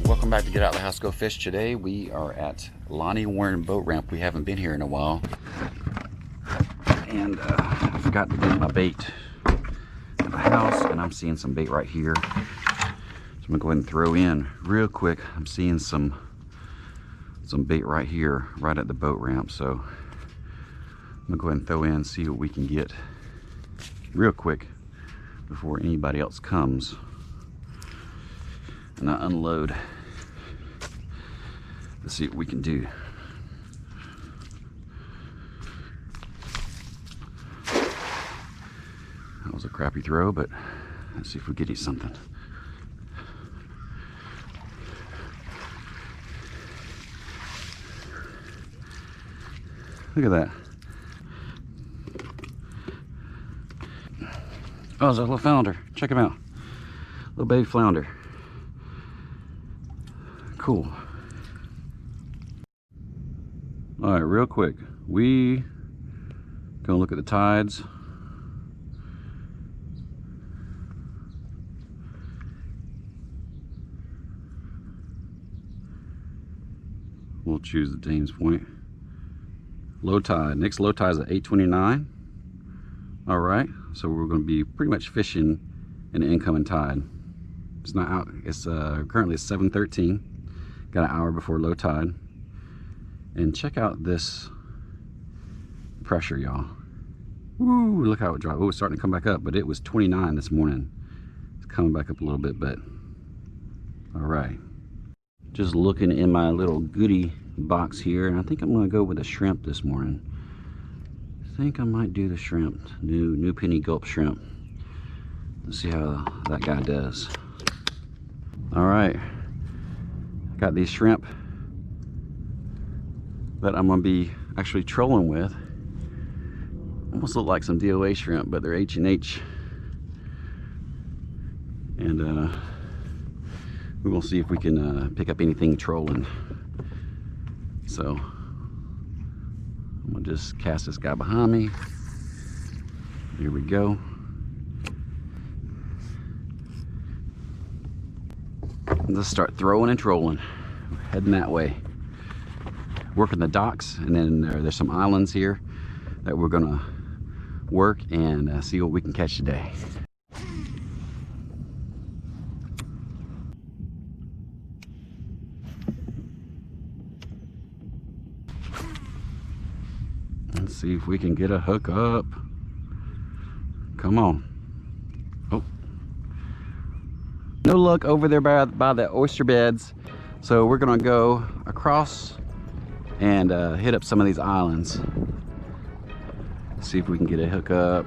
Welcome back to Get Out the House Go Fish. Today we are at Lonnie Wurn Boat Ramp. We haven't been here in a while, and I forgot to bring my bait at the house, and I'm seeing some bait right here. So I'm gonna go ahead and throw in real quick. I'm seeing some bait right here, right at the boat ramp. So I'm gonna go ahead and throw in, see what we can get real quick before anybody else comes, and I unload. Let's see what we can do. That was a crappy throw, but let's see if we get you something. Look at that. Oh, there's a little flounder. Check him out. Little baby flounder. Cool. All right, real quick, we gonna look at the tides. We'll choose the Dames Point. Low tide. Next low tide is at 8:29. All right, so we're gonna be pretty much fishing an incoming tide. It's not out. It's currently 7:13. Got an hour before low tide. And check out this pressure, y'all. Woo, look how it dropped. Oh, it's starting to come back up, but it was 29 this morning. It's coming back up a little bit, but all right. Just looking in my little goodie box here, and I think I'm gonna go with a shrimp this morning. I think I might do the shrimp, new penny gulp shrimp. Let's see how that guy does. All right, got these shrimp that I'm gonna be actually trolling with. Almost look like some DOA shrimp, but they're H&H. And we're gonna see if we can pick up anything trolling. So I'm gonna just cast this guy behind me. Here we go. Let's start throwing and trolling. Heading that way. Working the docks, and then there's some islands here that we're gonna work and see what we can catch today. Let's see if we can get a hook up. Come on. Oh, no luck over there by the oyster beds, so we're gonna go across and hit up some of these islands. See if we can get a hook up.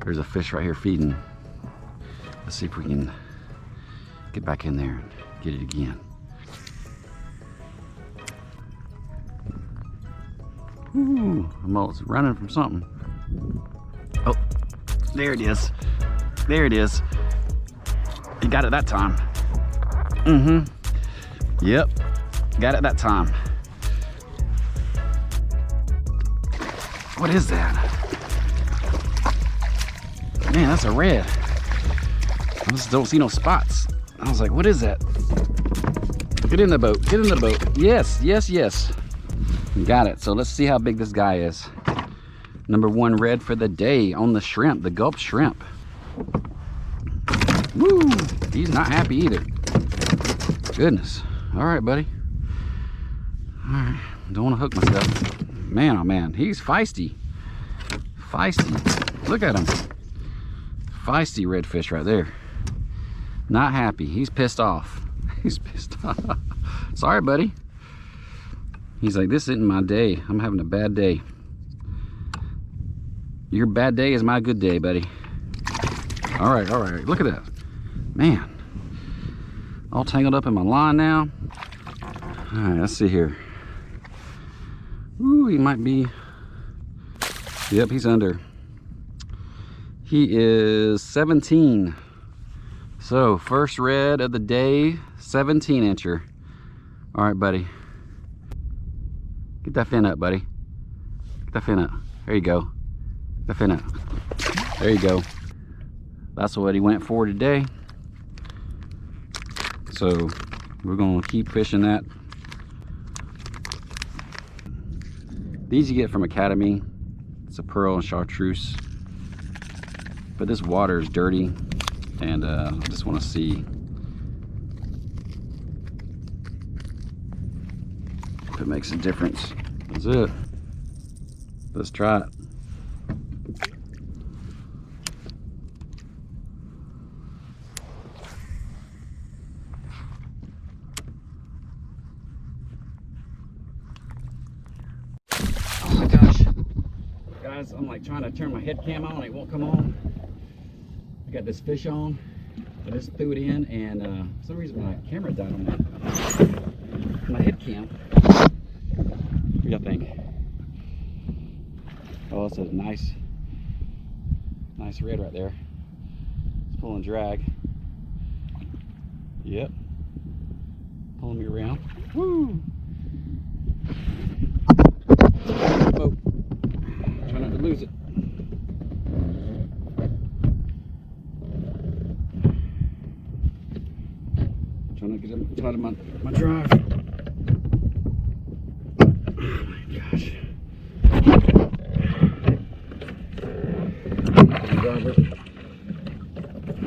There's a fish right here feeding. Let's see if we can get back in there and get it again. Ooh, I'm almost running from something. Oh, there it is. There it is. You got it that time. Yep. Got it that time. What is that? Man, that's a red. I just don't see no spots. I was like, what is that? Get in the boat. Get in the boat. Yes, yes, yes. Got it. So let's see how big this guy is. Number one red for the day on the shrimp, the gulp shrimp. Woo! He's not happy either. Goodness. All right, buddy. All right, don't want to hook myself. Man, oh man, he's feisty. Feisty. Look at him. Feisty redfish right there. Not happy. He's pissed off. He's pissed off. Sorry, buddy. He's like, this isn't my day. I'm having a bad day. Your bad day is my good day, buddy. All right, all right. Look at that. Man. All tangled up in my line now. All right, let's see here. Ooh, he might be. Yep, he's under. He is 17. So first red of the day, 17 incher. All right, buddy. Get that fin up, buddy. Get that fin up. There you go. Get that fin up. There you go. That's what he went for today. So we're gonna keep fishing that. These you get from Academy. It's a pearl and chartreuse. But this water is dirty, and I just want to see if it makes a difference. That's it. Let's try it. Oh my gosh. Guys, I'm like trying to turn my head cam on, it won't come on. I got this fish on. I just threw it in, and for some reason my camera died on my head cam. What do y'all think? Oh, it's a nice red right there. It's pulling drag. Yep. Pulling me around. Woo! Oh. Try not to lose it. Trying to get it out of my drive. Oh my gosh.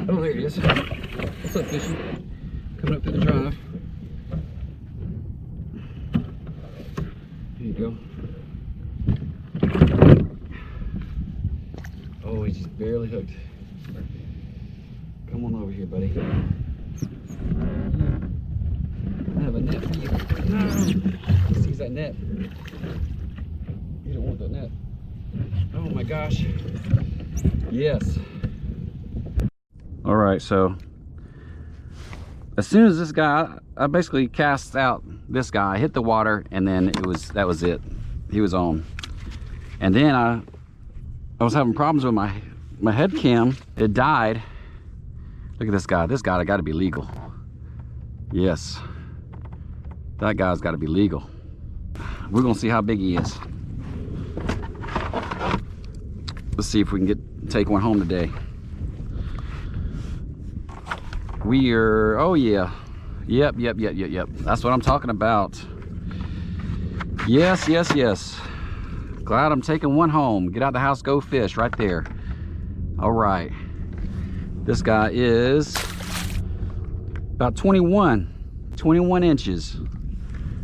Oh, there he is. What's up, fishy? Coming up to the drive. There you go. Oh, he's just barely hooked. Come on over here, buddy. I have a net for you. No! He sees that net. You don't want that net. Oh my gosh. Yes. All right, so as soon as this guy, I basically cast out this guy, hit the water, and then that was it. He was on. And then I was having problems with my head cam. It died. Look at this guy. This guy got to be legal. Yes. That guy's got to be legal. We're going to see how big he is. Let's see if we can take one home today. We are, oh yeah. Yep. That's what I'm talking about. Yes. Glad I'm taking one home. Get out the house, go fish right there. All right. This guy is about 21 inches.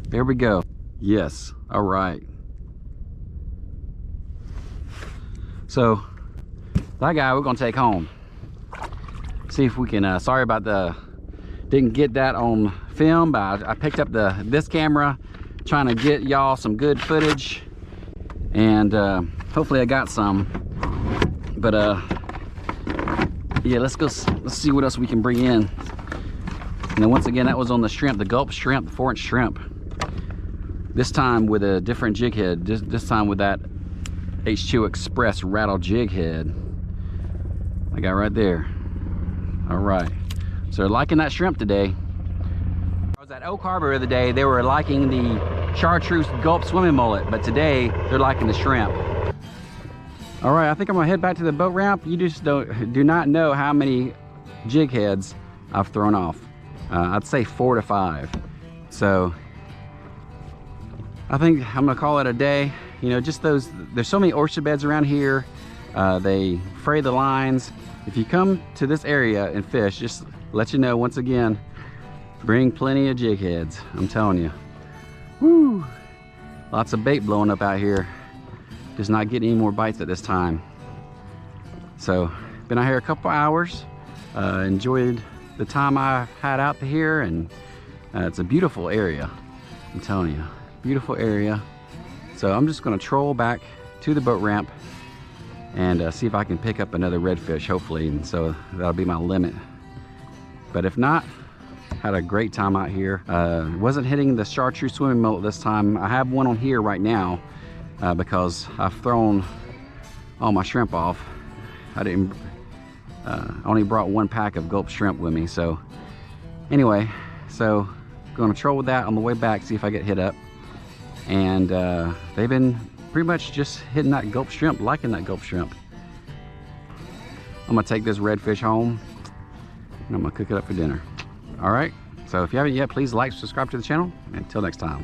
There we go. Yes. All right. So that guy we're gonna take home. See if we can, sorry about didn't get that on film, but I picked up this camera trying to get y'all some good footage, and hopefully I got some. But yeah, let's see what else we can bring in. And then once again, that was on the shrimp, the gulp shrimp, the 4-inch shrimp. This time with a different jig head. This time with that H2 Express rattle jig head. I got right there. All right. So they're liking that shrimp today. I was at Oak Harbor the other day. They were liking the chartreuse gulp swimming mullet, but today they're liking the shrimp. All right, I think I'm gonna head back to the boat ramp. You just do not know how many jig heads I've thrown off. I'd say 4 to 5. So I think I'm gonna call it a day. You know, just those, there's so many oyster beds around here. They fray the lines. If you come to this area and fish, just let you know once again, bring plenty of jig heads. I'm telling you. Woo! Lots of bait blowing up out here. Just not getting any more bites at this time. So, been out here a couple hours. Enjoyed the time I've had out here, and it's a beautiful area. I'm telling you, beautiful area. So I'm just gonna troll back to the boat ramp and see if I can pick up another redfish, hopefully. And so that'll be my limit. But if not, had a great time out here. Wasn't hitting the chartreuse swimming mullet this time. I have one on here right now because I've thrown all my shrimp off. I didn't I only brought 1 pack of gulp shrimp with me. So anyway, so going to troll with that on the way back, see if I get hit up. And they've been pretty much just hitting that gulp shrimp, liking that gulp shrimp. I'm gonna take this redfish home and I'm gonna cook it up for dinner. All right, so if you haven't yet, please like, subscribe to the channel. Until next time.